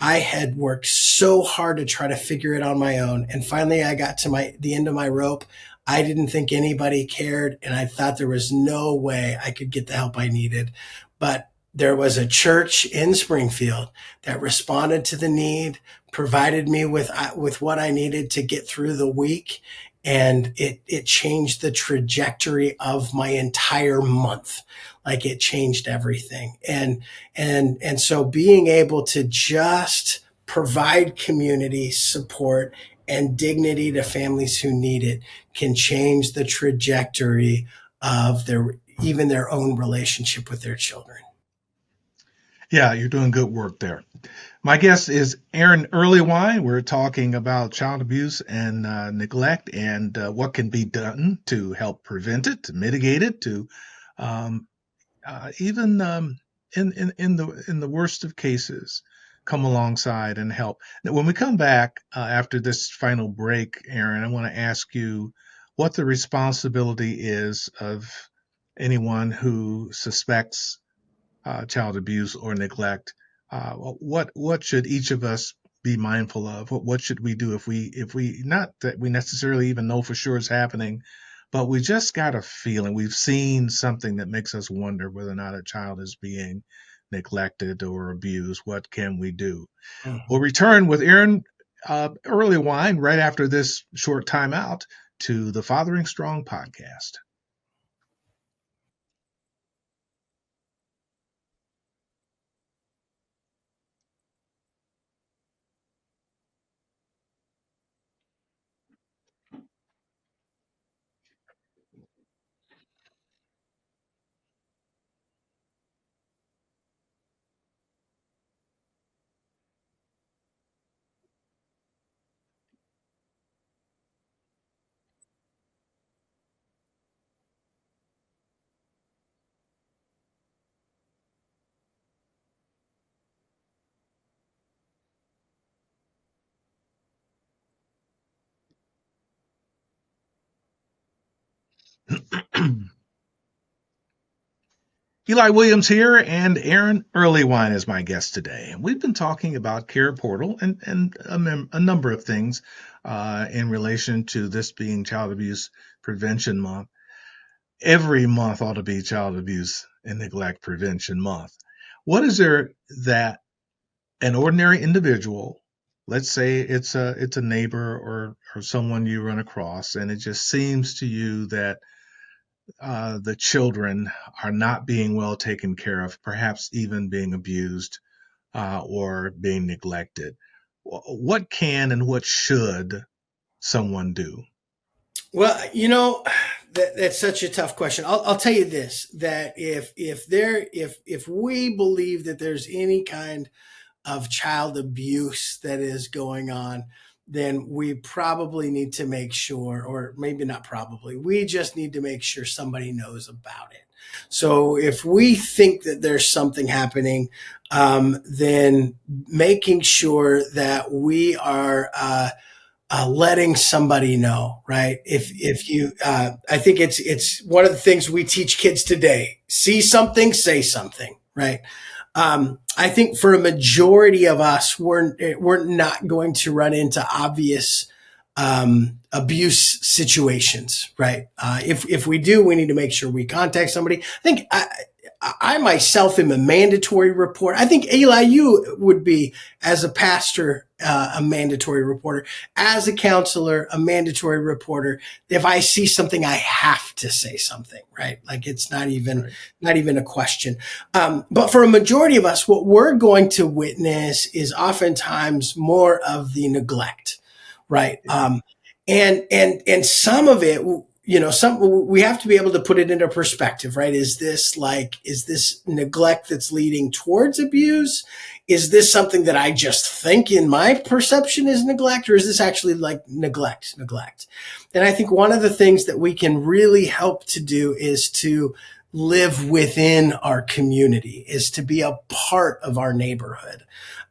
I had worked so hard to try to figure it on my own. And finally I got to the end of my rope. I didn't think anybody cared, and I thought there was no way I could get the help I needed. But there was a church in Springfield that responded to the need, provided me with what I needed to get through the week, and it changed the trajectory of my entire month. Like, it changed everything. And so being able to just provide community support and dignity to families who need it can change the trajectory of even their own relationship with their children. Yeah, you're doing good work there. My guest is Aaron Earlywine. We're talking about child abuse and neglect, and what can be done to help prevent it, to mitigate it, to um, even in the worst of cases, come alongside and help. Now, when we come back after this final break, Aaron, I want to ask you what the responsibility is of anyone who suspects child abuse or neglect. What should each of us be mindful of? What should we do if we not that we necessarily even know for sure it's happening, but we just got a feeling we've seen something that makes us wonder whether or not a child is being neglected or abused. What can we do? We'll return with Aaron Earlywine right after this short timeout to the Fathering Strong podcast. Eli Williams here, and Aaron Earlywine is my guest today. We've been talking about Care Portal and a number of things in relation to this being Child Abuse Prevention Month. Every month ought to be Child Abuse and Neglect Prevention Month. What is there that an ordinary individual, let's say it's a neighbor or someone you run across, and it just seems to you that the children are not being well taken care of, perhaps even being abused or being neglected. What can and what should someone do? Well, that's such a tough question. I'll tell you this: that if we believe that there's any kind of child abuse that is going on, then we probably need to make sure, or maybe not probably, we just need to make sure somebody knows about it. So if we think that there's something happening, then making sure that we are letting somebody know, right? If you, I think it's one of the things we teach kids today: see something, say something, right? I think for a majority of us, we're not going to run into obvious abuse situations, right? If we do, we need to make sure we contact somebody. I think I myself am a mandatory reporter. I think, Eli, you would be, as a pastor, a mandatory reporter, as a counselor, a mandatory reporter. If I see something, I have to say something, right? Like, it's not even a question. But for a majority of us, what we're going to witness is oftentimes more of the neglect, right? And some of it, we have to be able to put it into perspective, right? Is this neglect that's leading towards abuse? Is this something that I just think in my perception is neglect, or is this actually like neglect? And I think one of the things that we can really help to do is to live within our community, is to be a part of our neighborhood.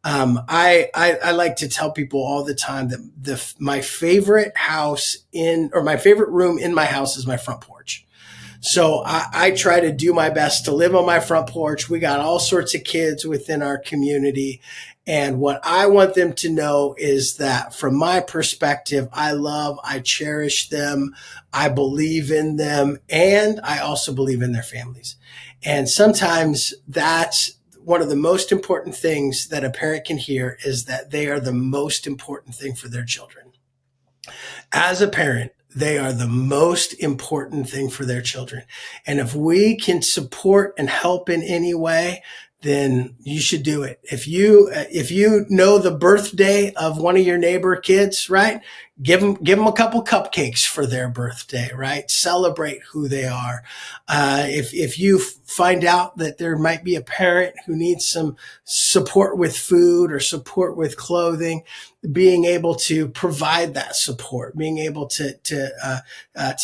I like to tell people all the time that my favorite my favorite room in my house is my front porch. So I try to do my best to live on my front porch. We got all sorts of kids within our community. And what I want them to know is that from my perspective, I cherish them, I believe in them, and I also believe in their families. And sometimes that's one of the most important things that a parent can hear, is that they are the most important thing for their children. As a parent, they are the most important thing for their children. And if we can support and help in any way, then you should do it. If you know the birthday of one of your neighbor kids, right? Give them a couple cupcakes for their birthday, right? Celebrate who they are. If you find out that there might be a parent who needs some support with food or support with clothing, being able to provide that support, being able to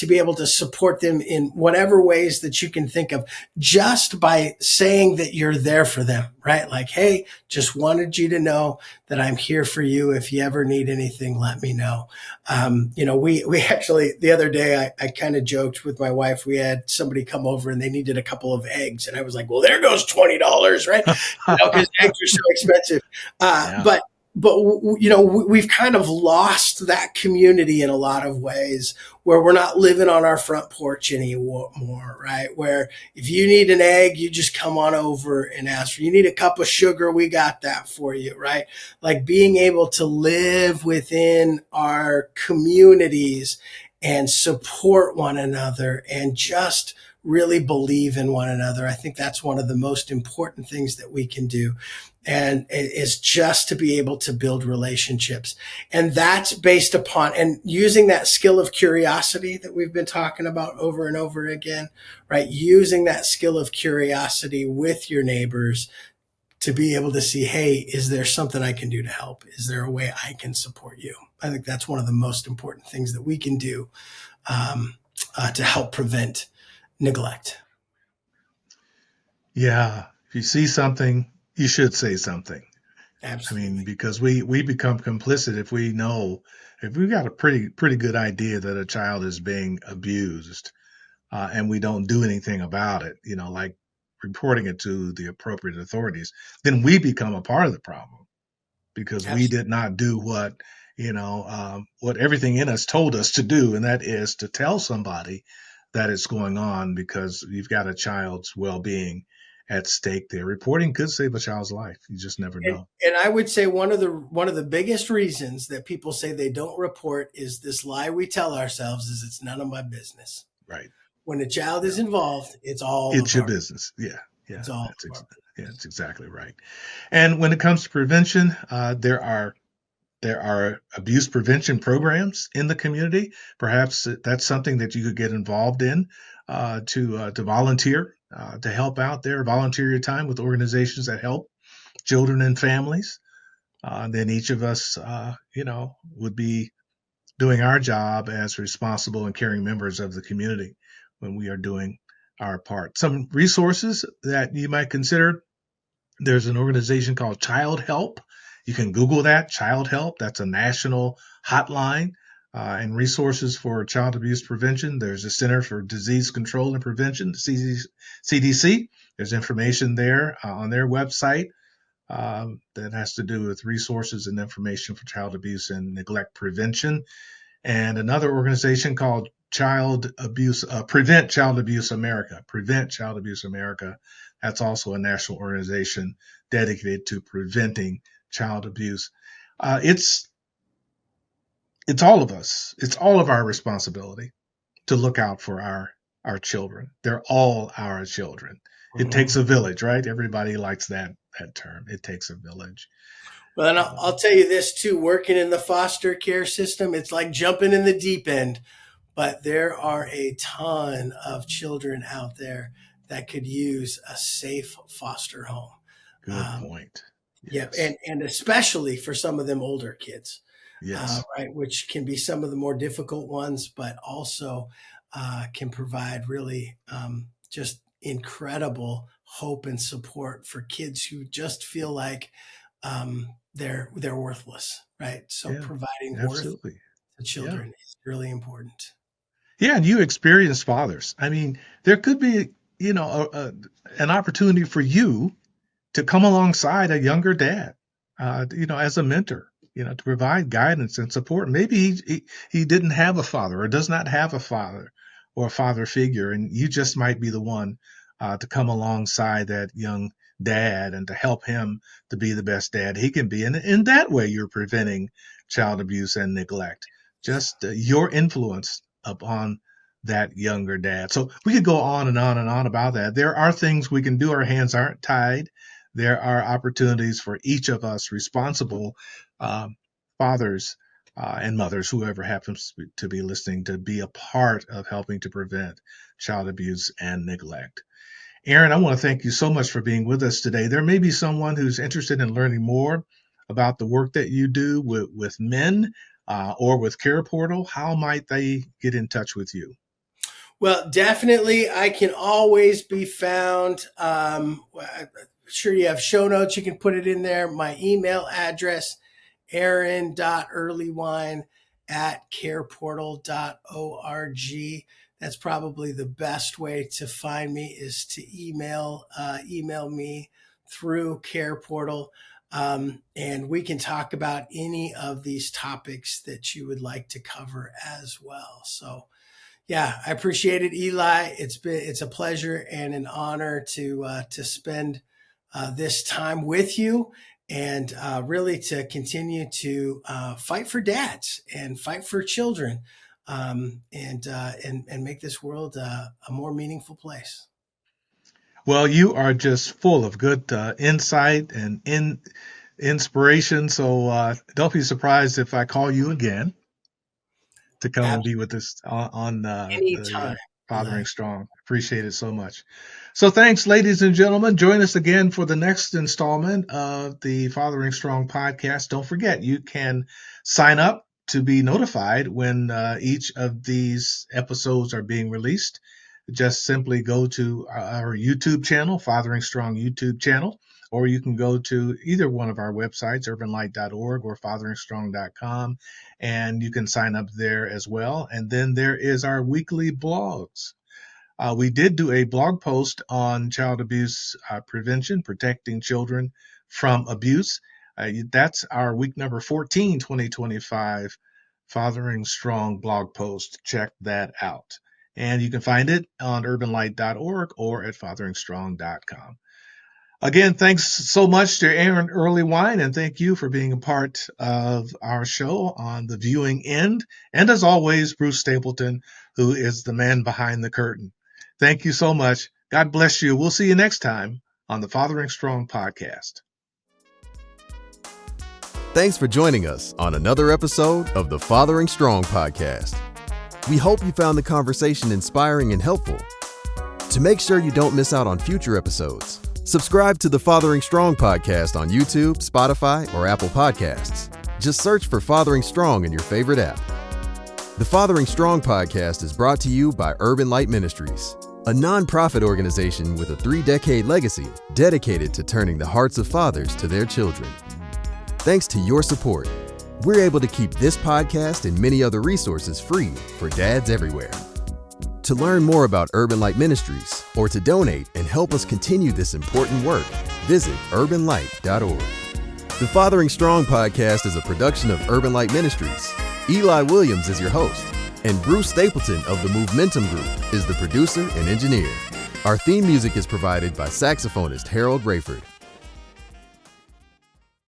be able to support them in whatever ways that you can think of, just by saying that you're there for them, right? Like, hey, just wanted you to know that I'm here for you. If you ever need anything, let me know. We actually, the other day, I kind of joked with my wife. We had somebody come over and they needed a couple of eggs. And I was like, well, there goes $20, right? Because eggs are so expensive. Yeah. But we've kind of lost that community in a lot of ways, where we're not living on our front porch anymore, right? Where if you need an egg, you just come on over and ask for. You need a cup of sugar, we got that for you, right? Like being able to live within our communities and support one another and just really believe in one another. I think that's one of the most important things that we can do. And it is just to be able to build relationships. And that's based upon and using that skill of curiosity that we've been talking about over and over again, right? Using that skill of curiosity with your neighbors to be able to see, hey, is there something I can do to help? Is there a way I can support you? I think that's one of the most important things that we can do to help prevent neglect. Yeah. If you see something, you should say something. Absolutely. I mean, because we become complicit if we've got a pretty good idea that a child is being abused, and we don't do anything about it, like reporting it to the appropriate authorities, then we become a part of the problem because we Absolutely. did not do what everything in us told us to do, and that is to tell somebody that it's going on because you've got a child's well-being at stake there. Reporting could save a child's life. You just never know. And I would say one of the biggest reasons that people say they don't report is this lie we tell ourselves is it's none of my business. Right. When a child Yeah. is involved, it's all It's of your our business. Yeah. Yeah. it's all of our That's exactly right. And when it comes to prevention, there are abuse prevention programs in the community. Perhaps that's something that you could get involved in, to volunteer, to help out there, volunteer your time with organizations that help children and families. Then each of us, would be doing our job as responsible and caring members of the community when we are doing our part. Some resources that you might consider: there's an organization called Child Help. You can Google that, Child Help. That's a national hotline, and resources for child abuse prevention. There's a Center for Disease Control and Prevention, the CDC. There's information there on their website that has to do with resources and information for child abuse and neglect prevention. And another organization called Prevent Child Abuse America. Prevent Child Abuse America. That's also a national organization dedicated to preventing child abuse. It's all of us. It's all of our responsibility to look out for our children. They're all our children. It takes a village, right? Everybody likes that term. It takes a village. Well, and I'll tell you this too, working in the foster care system, it's like jumping in the deep end, but there are a ton of children out there that could use a safe foster home. Good point. Yeah, Yes. and especially for some of them older kids, Yes. right, which can be some of the more difficult ones, but also can provide really just incredible hope and support for kids who just feel like they're worthless, right? So Yeah. providing worth Absolutely. to Yeah. children is really important. Yeah, and you experienced fathers. I mean, there could be, an opportunity for you to come alongside a younger dad, as a mentor, to provide guidance and support. Maybe he didn't have a father or does not have a father or a father figure, and you just might be the one to come alongside that young dad and to help him to be the best dad he can be. And in that way, you're preventing child abuse and neglect. Just your influence upon that younger dad. So we could go on and on and on about that. There are things we can do. Our hands aren't tied. There are opportunities for each of us responsible fathers and mothers, whoever happens to be listening, to be a part of helping to prevent child abuse and neglect. Aaron, I want to thank you so much for being with us today. There may be someone who's interested in learning more about the work that you do with men or with Care Portal. How might they get in touch with you? Well, definitely, I can always be found. I'm sure you have show notes. You can put it in there. My email address, aaron.earlywine@careportal.org. That's probably the best way to find me, is to email me through Care Portal. And we can talk about any of these topics that you would like to cover as well. So yeah, I appreciate it, Eli. It's a pleasure and an honor to spend this time with you, and really to continue to fight for dads and fight for children, and make this world a more meaningful place. Well, you are just full of good insight and inspiration. So don't be surprised if I call you again to come and be with us on Anytime, the Fathering Strong. Appreciate it so much. So thanks, ladies and gentlemen. Join us again for the next installment of the Fathering Strong podcast. Don't forget, you can sign up to be notified when each of these episodes are being released. Just simply go to our YouTube channel, Fathering Strong YouTube channel, or you can go to either one of our websites, urbanlight.org or fatheringstrong.com, and you can sign up there as well. And then there is our weekly blogs. We did do a blog post on child abuse prevention, protecting children from abuse. That's our week number 14, 2025, Fathering Strong blog post. Check that out. And you can find it on urbanlight.org or at fatheringstrong.com. Again, thanks so much to Aaron Earlywine, and thank you for being a part of our show on the viewing end. And as always, Bruce Stapleton, who is the man behind the curtain. Thank you so much. God bless you. We'll see you next time on the Fathering Strong podcast. Thanks for joining us on another episode of the Fathering Strong podcast. We hope you found the conversation inspiring and helpful. To make sure you don't miss out on future episodes, subscribe to the Fathering Strong podcast on YouTube, Spotify, or Apple Podcasts. Just search for Fathering Strong in your favorite app. The Fathering Strong podcast is brought to you by Urban Light Ministries, a nonprofit organization with a 3-decade legacy dedicated to turning the hearts of fathers to their children. Thanks to your support, we're able to keep this podcast and many other resources free for dads everywhere. To learn more about Urban Light Ministries or to donate and help us continue this important work, visit urbanlight.org. The Fathering Strong podcast is a production of Urban Light Ministries. Eli Williams is your host, and Bruce Stapleton of the Momentum Group is the producer and engineer. Our theme music is provided by saxophonist Harold Rayford.